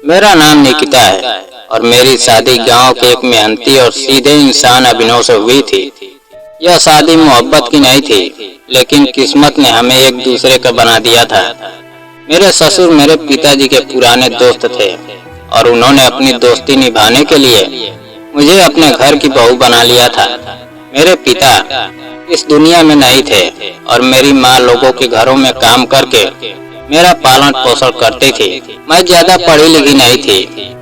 मेरा नाम निकिता है और मेरी शादी गांव के एक मेहनती और सीधे इंसान अभिनव से हुई थी। यह शादी मोहब्बत की नहीं थी, लेकिन किस्मत ने हमें एक दूसरे का बना दिया था। मेरे ससुर मेरे पिताजी के पुराने दोस्त थे और उन्होंने अपनी दोस्ती निभाने के लिए मुझे अपने घर की बहू बना लिया था। मेरे पिता इस दुनिया में नहीं थे और मेरी माँ लोगों के घरों में काम करके मेरा पालन पोषण करती थी। मैं ज्यादा पढ़ी लिखी नहीं थी,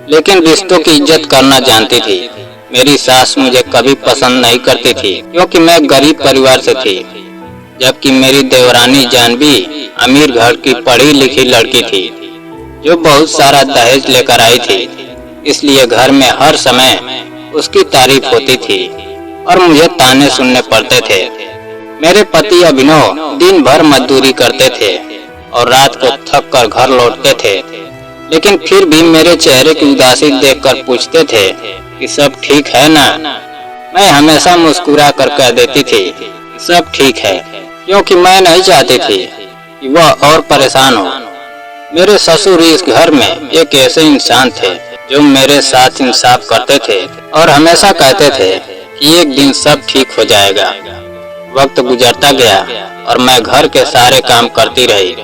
लेकिन रिश्तों की इज्जत करना जानती थी। मेरी सास मुझे कभी पसंद नहीं करती थी क्योंकि मैं गरीब परिवार से थी, जबकि मेरी देवरानी जानवी अमीर घर की पढ़ी लिखी लड़की थी जो बहुत सारा दहेज लेकर आई थी। इसलिए घर में हर समय उसकी तारीफ होती थी और मुझे ताने सुनने पड़ते थे। मेरे पति अभिनव दिन भर मजदूरी करते थे और रात को थक कर घर लौटते थे, लेकिन फिर भी मेरे चेहरे की उदासी देखकर पूछते थे कि सब ठीक है ना। मैं हमेशा मुस्कुरा कर कह देती थी कि सब ठीक है, क्योंकि मैं नहीं चाहती थी कि वह और परेशान हो। मेरे ससुर इस घर में एक ऐसे इंसान थे जो मेरे साथ इंसाफ करते थे और हमेशा कहते थे कि एक दिन सब ठीक हो जाएगा। वक्त गुजरता गया और मैं घर के सारे काम करती रही,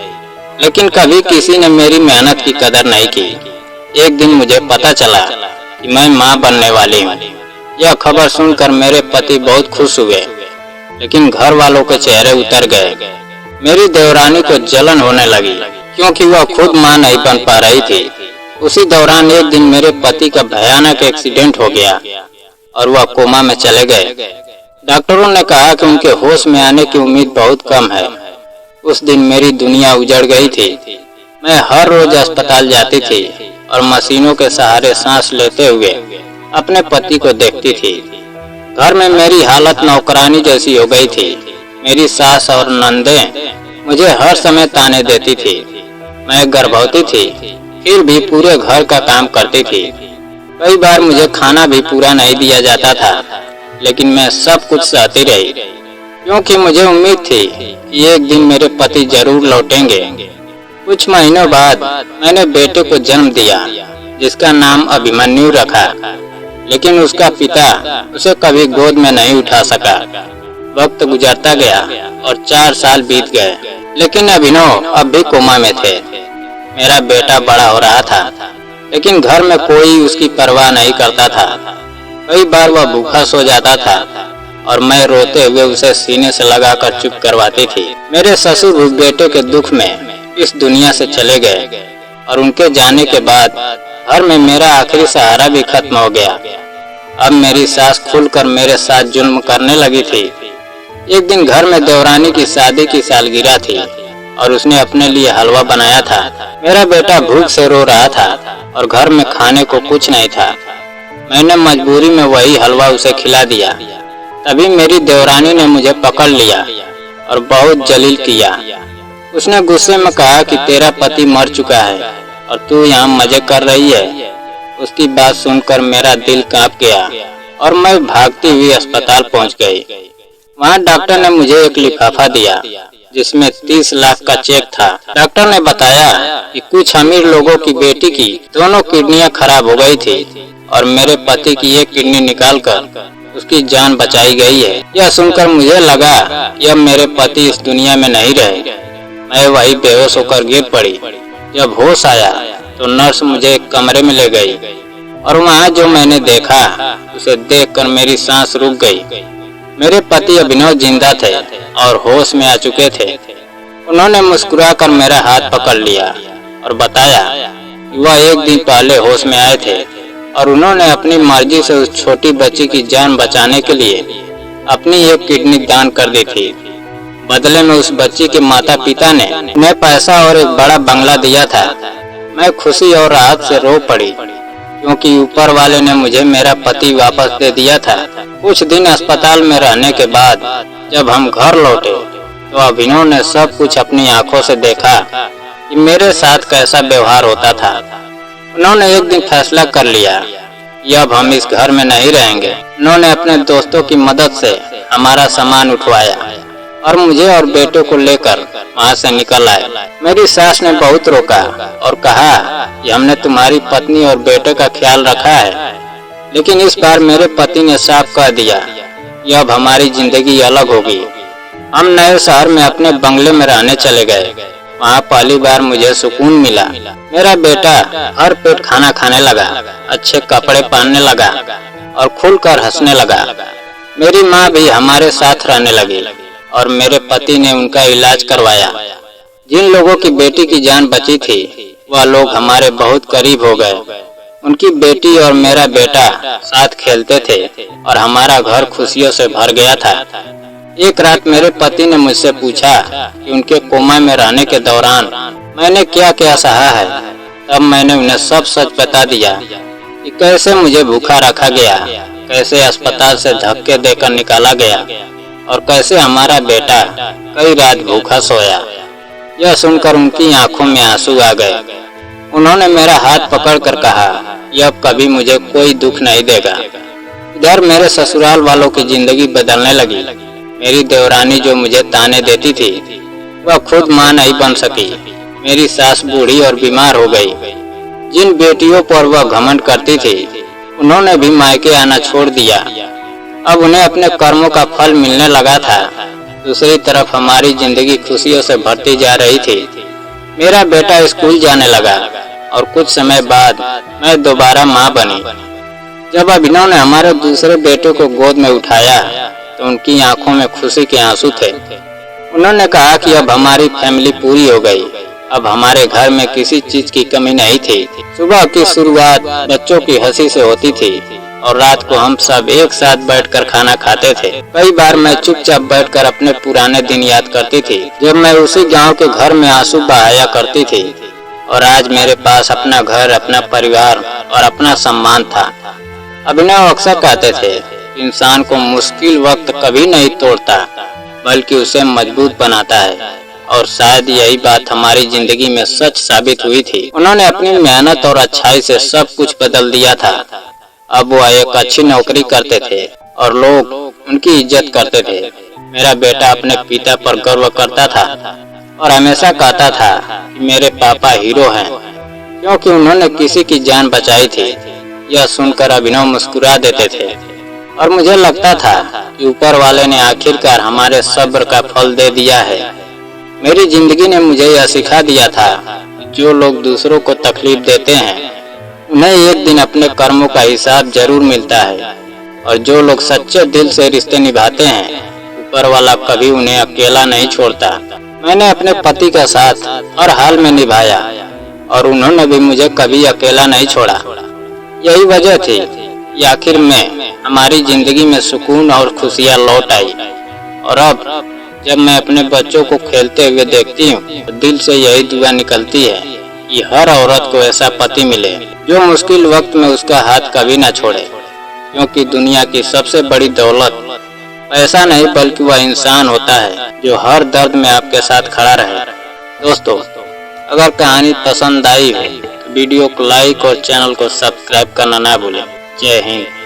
लेकिन कभी किसी ने मेरी मेहनत की कदर नहीं की। एक दिन मुझे पता चला कि मैं मां बनने वाली हूँ। यह खबर सुनकर मेरे पति बहुत खुश हुए, लेकिन घर वालों के चेहरे उतर गए। मेरी देवरानी को जलन होने लगी क्योंकि वह खुद मां नहीं बन पा रही थी। उसी दौरान एक दिन मेरे पति का भयानक एक्सीडेंट हो गया और वह कोमा में चले गए। डॉक्टरों ने कहा कि उनके होश में आने की उम्मीद बहुत कम है। उस दिन मेरी दुनिया उजड़ गई थी। मैं हर रोज अस्पताल जाती थी और मशीनों के सहारे सांस लेते हुए अपने पति को देखती थी। घर में मेरी हालत नौकरानी जैसी हो गई थी। मेरी सास और नंदें मुझे हर समय ताने देती थी। मैं गर्भवती थी, फिर भी पूरे घर का काम करती थी। कई बार मुझे खाना भी पूरा नहीं दिया जाता था, लेकिन मैं सब कुछ सहती रही क्योंकि मुझे उम्मीद थी कि एक दिन मेरे पति जरूर लौटेंगे। कुछ महीनों बाद मैंने बेटे को जन्म दिया, जिसका नाम अभिमन्यु रखा, लेकिन उसका पिता उसे कभी गोद में नहीं उठा सका। वक्त गुजरता गया और 4 साल बीत गए, लेकिन अभिनव अब भी कोमा में थे। मेरा बेटा बड़ा हो रहा था, लेकिन घर में कोई उसकी परवाह नहीं करता था। कई बार वह भूखा सो जाता था और मैं रोते हुए उसे सीने से लगाकर चुप करवाती थी। मेरे ससुर उस बेटे के दुख में इस दुनिया से चले गए और उनके जाने के बाद घर में मेरा आखिरी सहारा भी खत्म हो गया। अब मेरी सास खुलकर मेरे साथ जुल्म करने लगी थी। एक दिन घर में देवरानी की शादी की सालगिरह थी और उसने अपने लिए हलवा बनाया था। मेरा बेटा भूख से रो रहा था और घर में खाने को कुछ नहीं था। मैंने मजबूरी में वही हलवा उसे खिला दिया। तभी मेरी देवरानी ने मुझे पकड़ लिया और बहुत जलील किया। उसने गुस्से में कहा कि तेरा पति मर चुका है और तू यहाँ मजे कर रही है। उसकी बात सुनकर मेरा दिल कांप गया और मैं भागती हुई अस्पताल पहुँच गई। वहाँ डॉक्टर ने मुझे एक लिफाफा दिया जिसमें 30 लाख का चेक था। डॉक्टर ने बताया कि कुछ अमीर लोगों की बेटी की दोनों किडनियां खराब हो गई थी और मेरे पति की एक किडनी निकालकर उसकी जान बचाई गई है। यह सुनकर मुझे लगा कि अब मेरे पति इस दुनिया में नहीं रहे। मैं वही बेहोश होकर गिर पड़ी। जब होश आया तो नर्स मुझे एक कमरे में ले गई और वहाँ जो मैंने देखा उसे देखकर मेरी सांस रुक गई। मेरे पति अभिनव जिंदा थे और होश में आ चुके थे। उन्होंने मुस्कुराकर मेरा हाथ पकड़ लिया और बताया कि वह एक दिन पहले होश में आए थे और उन्होंने अपनी मर्जी से उस छोटी बच्ची की जान बचाने के लिए अपनी एक किडनी दान कर दी थी। बदले में उस बच्ची के माता पिता ने उन्हें पैसा और एक बड़ा बंगला दिया था। मैं खुशी और राहत से रो पड़ी क्योंकि ऊपर वाले ने मुझे मेरा पति वापस दे दिया था। कुछ दिन अस्पताल में रहने के बाद जब हम घर लौटे तो अभिनव ने सब कुछ अपनी आंखों से देखा कि मेरे साथ कैसा व्यवहार होता था। उन्होंने एक दिन फैसला कर लिया कि अब हम इस घर में नहीं रहेंगे। उन्होंने अपने दोस्तों की मदद से हमारा सामान उठवाया और मुझे और बेटे को लेकर वहाँ से निकल आए। मेरी सास ने बहुत रोका और कहा कि हमने तुम्हारी पत्नी और बेटे का ख्याल रखा है, लेकिन इस बार मेरे पति ने साफ कह दिया कि अब हमारी जिंदगी अलग होगी। हम नए शहर में अपने बंगले में रहने चले गए। वहाँ पहली बार मुझे सुकून मिला। मेरा बेटा हर पेट खाना खाने लगा, अच्छे कपड़े पहनने लगा और खुलकर हंसने लगा। मेरी माँ भी हमारे साथ रहने लगी और मेरे पति ने उनका इलाज करवाया। जिन लोगों की बेटी की जान बची थी वह लोग हमारे बहुत करीब हो गए। उनकी बेटी और मेरा बेटा साथ खेलते थे और हमारा घर खुशियों से भर गया था। एक रात मेरे पति ने मुझसे पूछा कि उनके कोमा में रहने के दौरान मैंने क्या क्या सहा है। तब मैंने उन्हें सब सच बता दिया कि कैसे मुझे भूखा रखा गया, कैसे अस्पताल से धक्के देकर निकाला गया और कैसे हमारा बेटा कई रात भूखा सोया। यह सुनकर उनकी आंखों में आंसू आ गए। उन्होंने मेरा हाथ पकड़कर कहा कि अब कभी मुझे कोई दुख नहीं देगा। इधर मेरे ससुराल वालों की जिंदगी बदलने लगी। मेरी देवरानी जो मुझे ताने देती थी वह खुद मां नहीं बन सकी। मेरी सास बूढ़ी और बीमार हो गई। जिन बेटियों पर वह घमंड करती थी उन्होंने भी मायके आना छोड़ दिया। अब उन्हें अपने कर्मों का फल मिलने लगा था। दूसरी तरफ हमारी जिंदगी खुशियों से भरती जा रही थी। मेरा बेटा स्कूल जाने लगा और कुछ समय बाद मैं दोबारा मां बनी। जब अभिनव ने हमारे दूसरे बेटे को गोद में उठाया तो उनकी आंखों में खुशी के आंसू थे। उन्होंने कहा कि अब हमारी फैमिली पूरी हो गई। अब हमारे घर में किसी चीज की कमी नहीं थी। सुबह की शुरुआत बच्चों की हंसी से होती थी और रात को हम सब एक साथ बैठकर खाना खाते थे। कई बार मैं चुपचाप बैठकर अपने पुराने दिन याद करती थी जब मैं उसी गांव के घर में आंसू बहाया करती थी और आज मेरे पास अपना घर, अपना परिवार और अपना सम्मान था। अभिनव अक्सर कहते थे, इंसान को मुश्किल वक्त कभी नहीं तोड़ता बल्कि उसे मजबूत बनाता है, और शायद यही बात हमारी जिंदगी में सच साबित हुई थी। उन्होंने अपनी मेहनत और अच्छाई से सब कुछ बदल दिया था। अब वह एक अच्छी नौकरी करते थे और लोग उनकी इज्जत करते थे। मेरा बेटा अपने पिता पर गर्व करता था और हमेशा कहता था कि मेरे पापा हीरो हैं क्योंकि उन्होंने किसी की जान बचाई थी। यह सुनकर अभिनव मुस्कुरा देते थे और मुझे लगता था कि ऊपर वाले ने आखिरकार हमारे सब्र का फल दे दिया है। मेरी जिंदगी ने मुझे यह सिखा दिया था कि जो लोग दूसरों को तकलीफ देते हैं उन्हें एक दिन अपने कर्मों का हिसाब जरूर मिलता है, और जो लोग सच्चे दिल से रिश्ते निभाते हैं ऊपर वाला कभी उन्हें अकेला नहीं छोड़ता। मैंने अपने पति का साथ हर हाल में निभाया और उन्होंने भी मुझे कभी अकेला नहीं छोड़ा। यही वजह थी कि आखिर में हमारी जिंदगी में सुकून और खुशियाँ लौट आई। और अब जब मैं अपने बच्चों को खेलते हुए देखती हूँ तो दिल से यही दुआ निकलती है कि हर औरत को ऐसा पति मिले जो मुश्किल वक्त में उसका हाथ कभी न छोड़े, क्योंकि दुनिया की सबसे बड़ी दौलत पैसा नहीं बल्कि वह इंसान होता है जो हर दर्द में आपके साथ खड़ा रहे। दोस्तों, अगर कहानी पसंद आई हो तो वीडियो को लाइक और चैनल को सब्सक्राइब करना ना भूलें। जय हिंद।